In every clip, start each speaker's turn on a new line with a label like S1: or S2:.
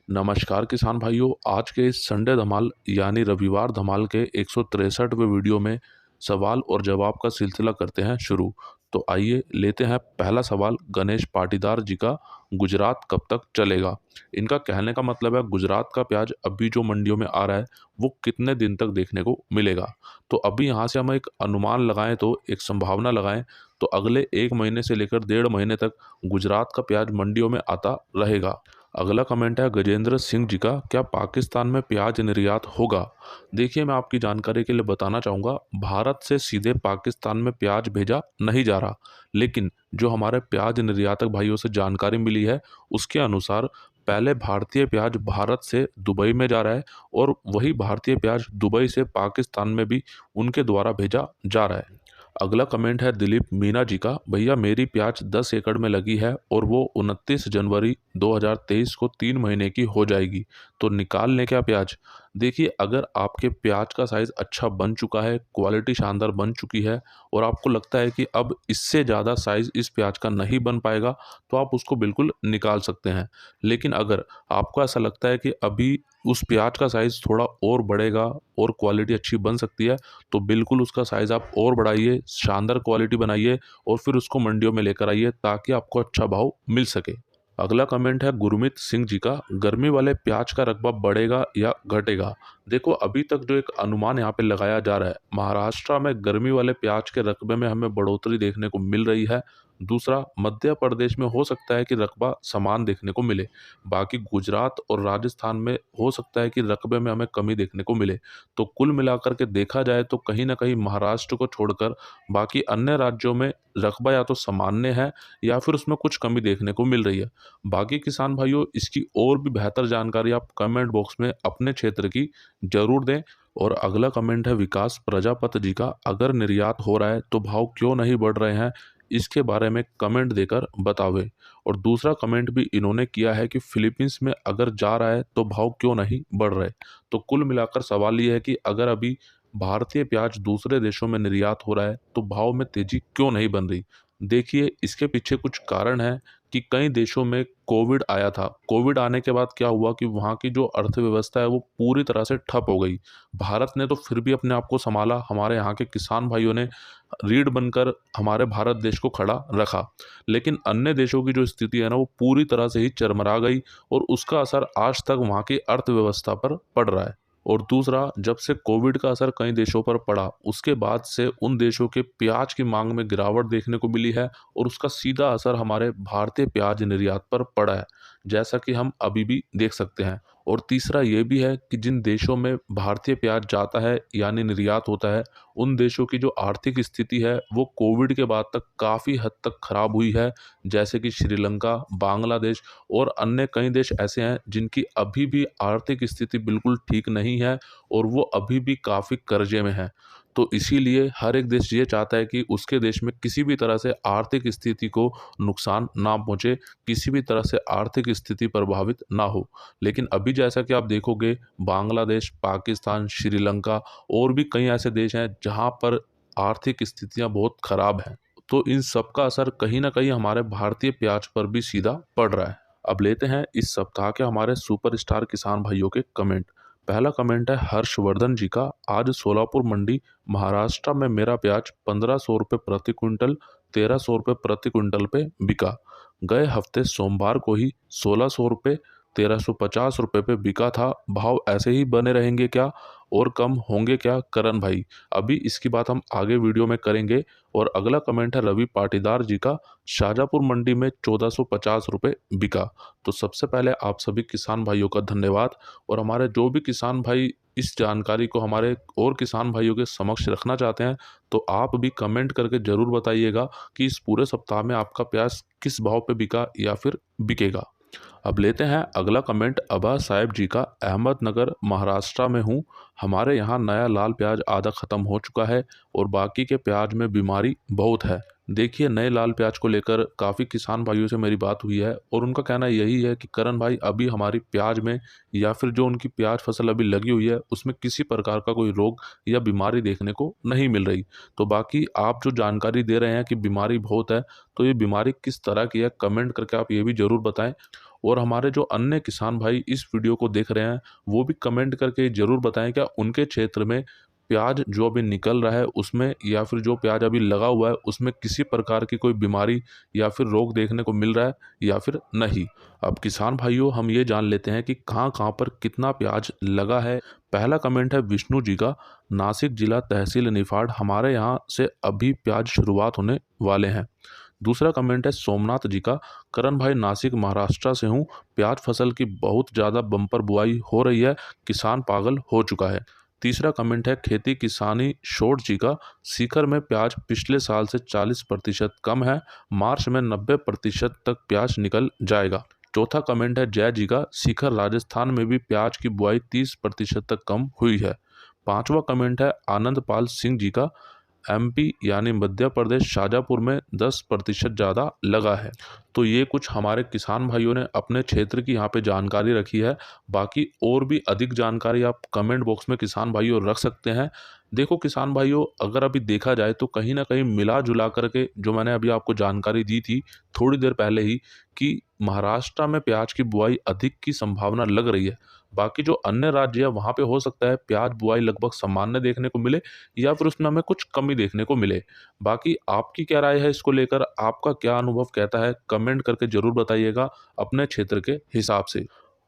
S1: नमस्कार किसान भाइयों। आज के इस संडे धमाल यानी रविवार धमाल के 163वें वीडियो में सवाल और जवाब का सिलसिला करते हैं शुरू। तो आइए लेते हैं पहला सवाल गणेश पाटीदार जी का। गुजरात कब तक चलेगा? इनका कहने का मतलब है गुजरात का प्याज अभी जो मंडियों में आ रहा है वो कितने दिन तक देखने को मिलेगा। तो अभी यहाँ से हम एक अनुमान लगाएं, तो एक संभावना लगाएं, तो अगले 1 महीने से लेकर 1.5 महीने तक गुजरात का प्याज मंडियों में आता रहेगा। अगला कमेंट है गजेंद्र सिंह जी का, क्या पाकिस्तान में प्याज निर्यात होगा? देखिए, मैं आपकी जानकारी के लिए बताना चाहूँगा, भारत से सीधे पाकिस्तान में प्याज भेजा नहीं जा रहा, लेकिन जो हमारे प्याज निर्यातक भाइयों से जानकारी मिली है उसके अनुसार पहले भारतीय प्याज भारत से दुबई में जा रहा है और वही भारतीय प्याज दुबई से पाकिस्तान में भी उनके द्वारा भेजा जा रहा है। अगला कमेंट है दिलीप मीना जी का, भैया मेरी प्याज 10 एकड़ में लगी है और वो 29 जनवरी 2023 को 3 महीने की हो जाएगी, तो निकाल लें क्या प्याज? देखिए, अगर आपके प्याज का साइज़ अच्छा बन चुका है, क्वालिटी शानदार बन चुकी है और आपको लगता है कि अब इससे ज़्यादा साइज़ इस प्याज का नहीं बन पाएगा, तो आप उसको बिल्कुल निकाल सकते हैं। लेकिन अगर आपको ऐसा लगता है कि अभी उस प्याज का साइज़ थोड़ा और बढ़ेगा और क्वालिटी अच्छी बन सकती है, तो बिल्कुल उसका साइज़ आप और बढ़ाइए, शानदार क्वालिटी बनाइए और फिर उसको मंडियों में लेकर आइए ताकि आपको अच्छा भाव मिल सके। अगला कमेंट है गुरमीत सिंह जी का, गर्मी वाले प्याज का रकबा बढ़ेगा या घटेगा? देखो, अभी तक जो एक अनुमान यहाँ पे लगाया जा रहा है, महाराष्ट्र में गर्मी वाले प्याज के रकबे में हमें बढ़ोतरी देखने को मिल रही है। दूसरा, मध्य प्रदेश में हो सकता है कि रकबा समान देखने को मिले। बाकी गुजरात और राजस्थान में हो सकता है कि रकबे में हमें कमी देखने को मिले। तो कुल मिलाकर के देखा जाए तो कहीं ना कहीं महाराष्ट्र को छोड़कर बाकी अन्य राज्यों में रकबा या तो सामान्य है या फिर उसमें कुछ कमी देखने को मिल रही है। बाकी किसान भाइयों, इसकी और भी बेहतर जानकारी आप कमेंट बॉक्स में अपने क्षेत्र की जरूर दें। और अगला कमेंट है विकास प्रजापति जी का, अगर निर्यात हो रहा है तो भाव क्यों नहीं बढ़ रहे हैं, इसके बारे में कमेंट देकर बतावे। और दूसरा कमेंट भी इन्होंने किया है कि फिलीपींस में अगर जा रहा है तो भाव क्यों नहीं बढ़ रहे। तो कुल मिलाकर सवाल ये है कि अगर अभी भारतीय प्याज दूसरे देशों में निर्यात हो रहा है तो भाव में तेजी क्यों नहीं बन रही? देखिए, इसके पीछे कुछ कारण है कि कई देशों में कोविड आया था। कोविड आने के बाद क्या हुआ कि वहाँ की जो अर्थव्यवस्था है वो पूरी तरह से ठप हो गई। भारत ने तो फिर भी अपने आप को संभाला, हमारे यहाँ के किसान भाइयों ने रीढ़ बनकर हमारे भारत देश को खड़ा रखा। लेकिन अन्य देशों की जो स्थिति है ना, वो पूरी तरह से ही चरमरा गई और उसका असर आज तक वहाँ की अर्थव्यवस्था पर पड़ रहा है। और दूसरा, जब से कोविड का असर कई देशों पर पड़ा उसके बाद से उन देशों के प्याज की मांग में गिरावट देखने को मिली है और उसका सीधा असर हमारे भारतीय प्याज निर्यात पर पड़ा है, जैसा कि हम अभी भी देख सकते हैं। और तीसरा ये भी है कि जिन देशों में भारतीय प्याज जाता है यानी निर्यात होता है, उन देशों की जो आर्थिक स्थिति है वो कोविड के बाद तक काफ़ी हद तक खराब हुई है, जैसे कि श्रीलंका, बांग्लादेश और अन्य कई देश ऐसे हैं जिनकी अभी भी आर्थिक स्थिति बिल्कुल ठीक नहीं है और वो अभी भी काफ़ी कर्जे में है। तो इसीलिए हर एक देश ये चाहता है कि उसके देश में किसी भी तरह से आर्थिक स्थिति को नुकसान ना पहुंचे, किसी भी तरह से आर्थिक स्थिति प्रभावित ना हो। लेकिन अभी जैसा कि आप देखोगे, बांग्लादेश, पाकिस्तान, श्रीलंका और भी कई ऐसे देश हैं जहां पर आर्थिक स्थितियां बहुत खराब हैं। तो इन सब का असर कहीं ना कहीं हमारे भारतीय प्याज पर भी सीधा पड़ रहा है। अब लेते हैं इस सप्ताह के हमारे सुपरस्टार किसान भाइयों के कमेंट। पहला कमेंट है हर्षवर्धन जी का, आज सोलापुर मंडी महाराष्ट्र में मेरा प्याज 1500 रुपये प्रति क्विंटल 1300 रुपये प्रति क्विंटल पे बिका। गए हफ्ते सोमवार को ही 1600 रुपये 1350 रुपये पे बिका था। भाव ऐसे ही बने रहेंगे क्या और कम होंगे क्या करण भाई? अभी इसकी बात हम आगे वीडियो में करेंगे। और अगला कमेंट है रवि पाटीदार जी का, शाजापुर मंडी में 1450 रुपये बिका। तो सबसे पहले आप सभी किसान भाइयों का धन्यवाद। और हमारे जो भी किसान भाई इस जानकारी को हमारे और किसान भाइयों के समक्ष रखना चाहते हैं, तो आप भी कमेंट करके ज़रूर बताइएगा कि इस पूरे सप्ताह में आपका प्याज किस भाव पे बिका या फिर बिकेगा। अब लेते हैं अगला कमेंट अब्बास साहब जी का, अहमदनगर महाराष्ट्र में हूँ, हमारे यहाँ नया लाल प्याज आधा ख़त्म हो चुका है और बाकी के प्याज में बीमारी बहुत है। देखिए, नए लाल प्याज को लेकर काफ़ी किसान भाइयों से मेरी बात हुई है और उनका कहना यही है कि करण भाई, अभी हमारी प्याज में या फिर जो उनकी प्याज फसल अभी लगी हुई है उसमें किसी प्रकार का कोई रोग या बीमारी देखने को नहीं मिल रही। तो बाकी आप जो जानकारी दे रहे हैं कि बीमारी बहुत है, तो ये बीमारी किस तरह की है, कमेंट करके आप ये भी ज़रूर बताएं। और हमारे जो अन्य किसान भाई इस वीडियो को देख रहे हैं वो भी कमेंट करके ज़रूर बताएं क्या उनके क्षेत्र में प्याज जो अभी निकल रहा है उसमें या फिर जो प्याज अभी लगा हुआ है उसमें किसी प्रकार की कोई बीमारी या फिर रोग देखने को मिल रहा है या फिर नहीं। अब किसान भाइयों हम ये जान लेते हैं कि कहाँ कहाँ पर कितना प्याज लगा है। पहला कमेंट है विष्णु जी का, नासिक जिला तहसील निफाड, हमारे यहाँ से अभी प्याज शुरुआत होने वाले हैं। दूसरा कमेंट है सोमनाथ जी का, करण भाई नासिक महाराष्ट्र से हूँ, प्याज फसल की बहुत ज़्यादा बम्पर बुआई हो रही है, किसान पागल हो चुका है। तीसरा कमेंट है खेती किसानी शोट जी का, सीकर में प्याज पिछले साल से 40% कम है, मार्च में 90% तक प्याज निकल जाएगा। चौथा कमेंट है जय जी का, सीकर राजस्थान में भी प्याज की बुआई 30% तक कम हुई है। पांचवा कमेंट है आनंद पाल सिंह जी का, एमपी यानी मध्य प्रदेश शाजापुर में 10% ज़्यादा लगा है। तो ये कुछ हमारे किसान भाइयों ने अपने क्षेत्र की यहाँ पे जानकारी रखी है। बाकी और भी अधिक जानकारी आप कमेंट बॉक्स में किसान भाइयों रख सकते हैं। देखो किसान भाइयों अगर अभी देखा जाए तो कहीं ना कहीं मिला जुला करके जो मैंने अभी आपको जानकारी दी थी थोड़ी देर पहले ही कि महाराष्ट्र में प्याज की बुआई अधिक की संभावना लग रही है। बाकी जो अन्य राज्य है वहाँ पे हो सकता है प्याज बुआई लगभग सामान्य देखने को मिले या फिर उसमें हमें कुछ कमी देखने को मिले। बाकी आपकी क्या राय है इसको लेकर, आपका क्या अनुभव कहता है, कमेंट करके जरूर बताइएगा अपने क्षेत्र के हिसाब से।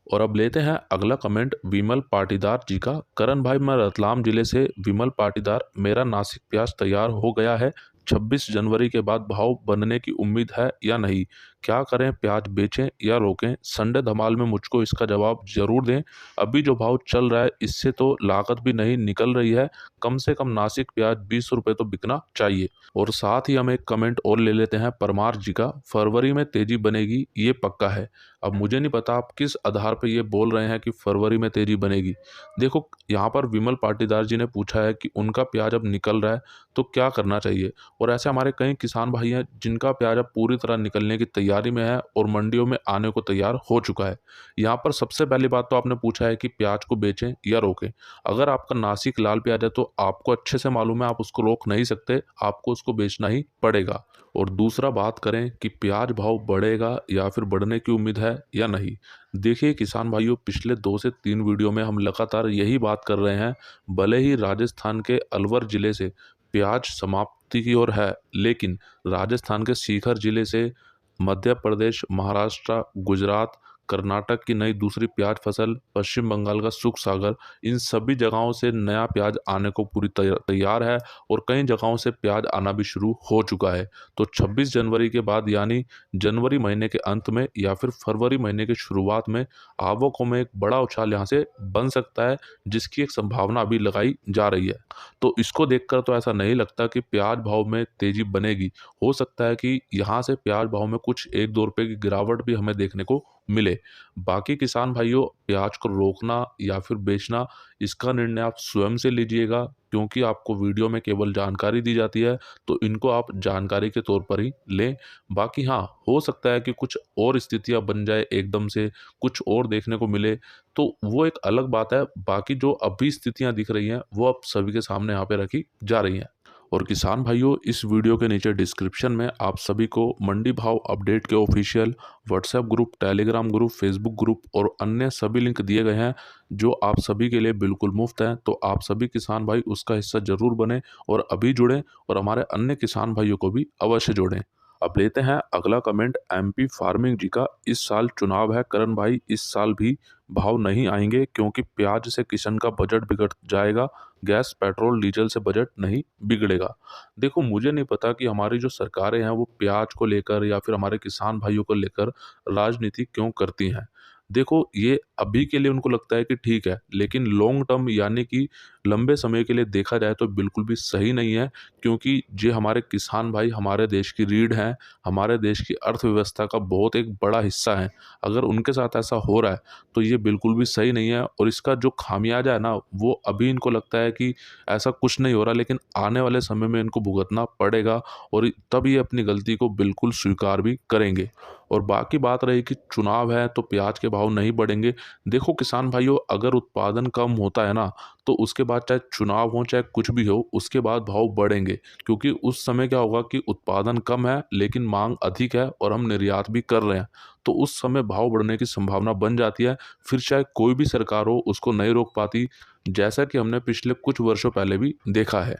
S1: और अब लेते हैं अगला कमेंट विमल पाटीदार जी का, करण भाई मैं रतलाम जिले से विमल पाटीदार, मेरा नासिक प्याज तैयार हो गया है, 26 जनवरी के बाद भाव बनने की उम्मीद है या नहीं, क्या करें, प्याज बेचें या रोकें, संडे धमाल में मुझको इसका जवाब जरूर दें। अभी जो भाव चल रहा है इससे तो लागत भी नहीं निकल रही है, कम से कम नासिक प्याज 20 रुपये तो बिकना चाहिए। और साथ ही हम एक कमेंट और ले लेते हैं परमार जी का, फरवरी में तेजी बनेगी ये पक्का है। अब मुझे नहीं पता आप किस आधार पर ये बोल रहे हैं कि फरवरी में तेजी बनेगी। देखो यहाँ पर विमल पाटीदार जी ने पूछा है कि उनका प्याज अब निकल रहा है तो क्या करना चाहिए। और ऐसे हमारे कई किसान भाई हैं जिनका प्याज अब पूरी तरह निकलने की तैयारी में है और मंडियों में आने को तैयार हो चुका है। यहाँ पर सबसे पहली बात तो आपने पूछा है कि प्याज को बेचें या रोकें। अगर आपका नासिक लाल प्याज है तो आपको अच्छे से मालूम है आप उसको रोक नहीं सकते, आपको उसको बेचना ही पड़ेगा। और दूसरा बात करें कि प्याज भाव बढ़ेगा या फिर बढ़ने की उम्मीद है या नहीं। देखिए किसान भाइयों पिछले 2 से 3 वीडियो में हम लगातार यही बात कर रहे हैं, भले ही राजस्थान के अलवर जिले से प्याज समाप्ति की ओर है लेकिन राजस्थान के सीकर जिले से मध्य प्रदेश, महाराष्ट्र, गुजरात, कर्नाटक की नई दूसरी प्याज फसल, पश्चिम बंगाल का सुख सागर, इन सभी जगहों से नया प्याज आने को पूरी तैयार है और कई जगहों से प्याज आना भी शुरू हो चुका है। तो 26 जनवरी के बाद यानी जनवरी महीने के अंत में या फिर फरवरी महीने की शुरुआत में आवकों में एक बड़ा उछाल यहाँ से बन सकता है जिसकी एक संभावना अभी लगाई जा रही है। तो इसको देखकर तो ऐसा नहीं लगता कि प्याज भाव में तेजी बनेगी। हो सकता है कि यहाँ से प्याज भाव में कुछ 1-2 रुपए की गिरावट भी हमें देखने को मिले। बाकी किसान भाइयों प्याज को रोकना या फिर बेचना इसका निर्णय आप स्वयं से लीजिएगा, क्योंकि आपको वीडियो में केवल जानकारी दी जाती है तो इनको आप जानकारी के तौर पर ही लें। बाकी हाँ हो सकता है कि कुछ और स्थितियां बन जाए एकदम से, कुछ और देखने को मिले तो वो एक अलग बात है। बाकी जो अभी स्थितियां दिख रही हैं वो अब सभी के सामने यहाँ पे रखी जा रही हैं। और किसान भाइयों इस वीडियो के नीचे डिस्क्रिप्शन में आप सभी को मंडी भाव अपडेट के official WhatsApp group, Telegram group, Facebook group और अन्य सभी लिंक दिए गए हैं जो आप सभी के लिए बिल्कुल मुफ्त हैं। तो आप सभी किसान भाई उसका हिस्सा जरूर बने और अभी जुड़ें और हमारे अन्य किसान भाइयों को भी अवश्य जोड़ें। अब लेते हैं अगला कमेंट एमपी फार्मिंग जी का, इस साल चुनाव है करण भाई, इस साल भी भाव नहीं आएंगे क्योंकि प्याज से किसान का बजट बिगड़ जाएगा, गैस पेट्रोल डीजल से बजट नहीं बिगड़ेगा। देखो मुझे नहीं पता कि हमारी जो सरकारें हैं वो प्याज को लेकर या फिर हमारे किसान भाइयों को लेकर राजनीति क्यों करती हैं। देखो ये अभी के लिए उनको लगता है कि ठीक है, लेकिन लॉन्ग टर्म यानी कि लंबे समय के लिए देखा जाए तो बिल्कुल भी सही नहीं है, क्योंकि ये हमारे किसान भाई हमारे देश की रीढ़ हैं, हमारे देश की अर्थव्यवस्था का बहुत एक बड़ा हिस्सा है। अगर उनके साथ ऐसा हो रहा है तो ये बिल्कुल भी सही नहीं है और इसका जो खामियाजा है ना वो अभी इनको लगता है कि ऐसा कुछ नहीं हो रहा, लेकिन आने वाले समय में इनको भुगतना पड़ेगा और तब ये अपनी गलती को बिल्कुल स्वीकार भी करेंगे। और बाकी बात रही कि चुनाव है तो प्याज के भाव नहीं बढ़ेंगे। देखो किसान भाइयों अगर उत्पादन कम होता है ना तो उसके बाद चाहे चुनाव हो चाहे कुछ भी हो, उसके बाद भाव बढ़ेंगे, क्योंकि उस समय क्या होगा कि उत्पादन कम है लेकिन मांग अधिक है और हम निर्यात भी कर रहे हैं, तो उस समय भाव बढ़ने की संभावना बन जाती है। फिर चाहे कोई भी सरकार हो उसको नहीं रोक पाती, जैसा कि हमने पिछले कुछ वर्षों पहले भी देखा है।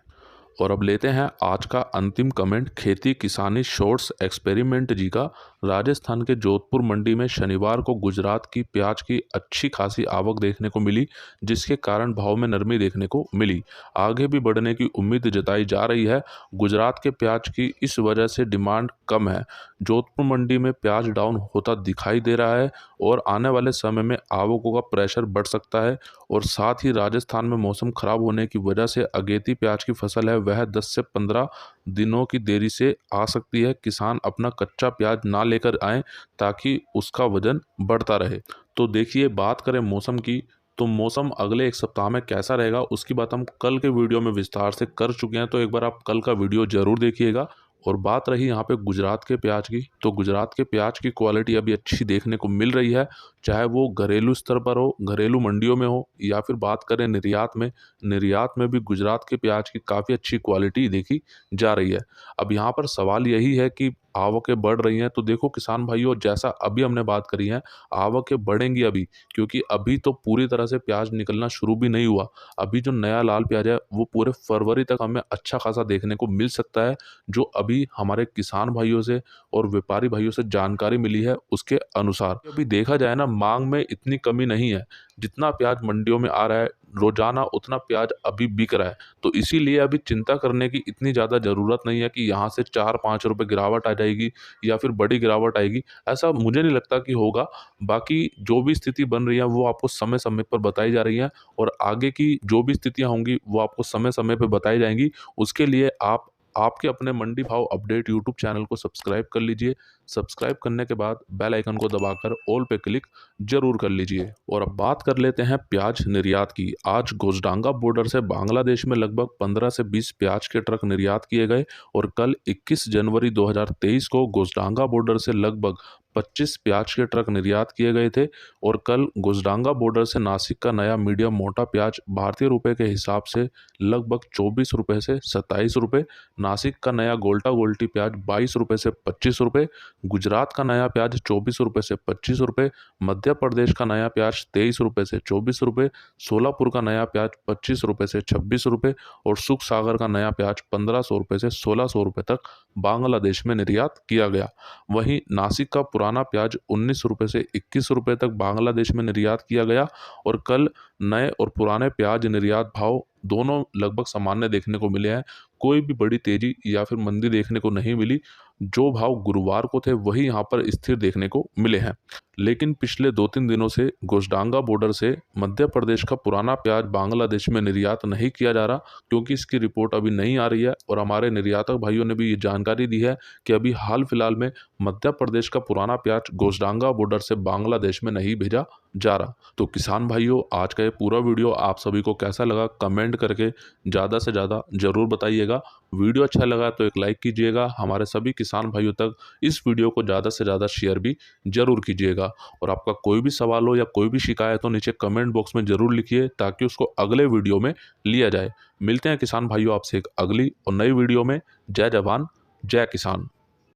S1: और अब लेते हैं आज का अंतिम कमेंट खेती किसानी शॉर्ट्स एक्सपेरिमेंट जी का। राजस्थान के जोधपुर मंडी में शनिवार को गुजरात की प्याज की अच्छी खासी आवक देखने को मिली, जिसके कारण भाव में नरमी देखने को मिली। आगे भी बढ़ने की उम्मीद जताई जा रही है। गुजरात के प्याज की इस वजह से डिमांड कम है। जोधपुर मंडी में प्याज डाउन होता दिखाई दे रहा है और आने वाले समय में आवकों का प्रेशर बढ़ सकता है। और साथ ही राजस्थान में मौसम खराब होने की वजह से अगेती प्याज की फसल है वह 10 से 15 दिनों की देरी से आ सकती है। किसान अपना कच्चा प्याज ना लेकर आए ताकि उसका वजन बढ़ता रहे। तो देखिए, बात करें मौसम की, तो मौसम अगले एक सप्ताह में कैसा रहेगा उसकी बात हम कल के वीडियो में विस्तार से कर चुके हैं, तो एक बार आप कल का वीडियो जरूर देखिएगा। और बात रही यहाँ पे गुजरात के प्याज की, तो गुजरात के प्याज की क्वालिटी अभी अच्छी देखने को मिल रही है, चाहे वो घरेलू स्तर पर हो, घरेलू मंडियों में हो, या फिर बात करें निर्यात में भी गुजरात के प्याज की काफ़ी अच्छी क्वालिटी देखी जा रही है। अब यहाँ पर सवाल यही है कि आवकें बढ़ रही हैं, तो देखो किसान भाइयों, जैसा अभी हमने बात करी है, आवकें बढ़ेंगी अभी, क्योंकि अभी तो पूरी तरह से प्याज निकलना शुरू भी नहीं हुआ। अभी जो नया लाल प्याज है वो पूरे फरवरी तक हमें अच्छा खासा देखने को मिल सकता है, जो अभी हमारे किसान भाइयों से और व्यापारी भाइयों से जानकारी मिली है उसके अनुसार। अभी देखा जाए ना, मांग में इतनी कमी नहीं है, जितना प्याज मंडियों में आ रहा है रोजाना उतना प्याज अभी बिक रहा है। तो इसीलिए अभी चिंता करने की इतनी ज़्यादा ज़रूरत नहीं है कि यहाँ से 4-5 रुपए गिरावट आ जाएगी या फिर बड़ी गिरावट आएगी, ऐसा मुझे नहीं लगता कि होगा। बाकी जो भी स्थिति बन रही है वो आपको समय समय पर बताई जा रही है, और आगे की जो भी स्थितियाँ होंगी वो आपको समय समय पर बताई जाएंगी। उसके लिए आप आपके अपने मंडी भाव अपडेट यूट्यूब चैनल को सब्सक्राइब कर लीजिए। सब्सक्राइब करने के बाद बेल आइकन को दबाकर ऑल पे क्लिक जरूर कर लीजिए। और अब बात कर लेते हैं प्याज निर्यात की। आज गोजडांगा बॉर्डर से बांग्लादेश में लगभग 15 से 20 प्याज के ट्रक निर्यात किए गए, और कल 21 जनवरी 2023 को गोजडांगा बॉर्डर से लगभग 25 प्याज के ट्रक निर्यात किए गए थे। और कल गोजडांगा बॉर्डर से नासिक का नया मीडियम मोटा प्याज भारतीय रुपए के हिसाब से लगभग 24 रुपये से 27 रुपये, नासिक का नया गोल्टा गोल्टी प्याज 22 रुपये से 25 रुपये, गुजरात का नया प्याज 24 रुपये से 25 रुपये, मध्य प्रदेश का नया प्याज 23 रुपये से 24 रुपये, सोलापुर का नया प्याज 25 रुपये से 26 रुपये, और सुख सागर का नया प्याज 1500 रुपये से 1600 रुपये तक बांग्लादेश में निर्यात किया गया। वहीं नासिक का पुराना प्याज 19 रुपये से 21 रुपये तक बांग्लादेश में निर्यात किया गया। और कल नए और पुराने प्याज निर्यात भाव दोनों लगभग सामान्य देखने को मिले हैं। कोई भी बड़ी तेजी या फिर मंदी देखने को नहीं मिली। जो भाव गुरुवार को थे वही यहाँ पर स्थिर देखने को मिले हैं। लेकिन पिछले 2-3 दिनों से गोजडांगा बॉर्डर से मध्य प्रदेश का पुराना प्याज बांग्लादेश में निर्यात नहीं किया जा रहा, क्योंकि इसकी रिपोर्ट अभी नहीं आ रही है। और हमारे निर्यातक भाइयों ने भी ये जानकारी दी है कि अभी हाल फिलहाल में मध्य प्रदेश का पुराना प्याज गोजडांगा बॉर्डर से बांग्लादेश में नहीं भेजा जा रहा। तो किसान भाइयों, आज का ये पूरा वीडियो आप सभी को कैसा लगा कमेंट करके ज़्यादा से ज़्यादा ज़रूर बताइएगा। वीडियो अच्छा लगा तो एक लाइक कीजिएगा। हमारे सभी किसान भाइयों तक इस वीडियो को ज़्यादा से ज़्यादा शेयर भी जरूर कीजिएगा। और आपका कोई भी सवाल हो या कोई भी शिकायत हो नीचे कमेंट बॉक्स में ज़रूर लिखिए, ताकि उसको अगले वीडियो में लिया जाए। मिलते हैं किसान भाइयों आपसे एक अगली और नई वीडियो में। जय जवान जय किसान।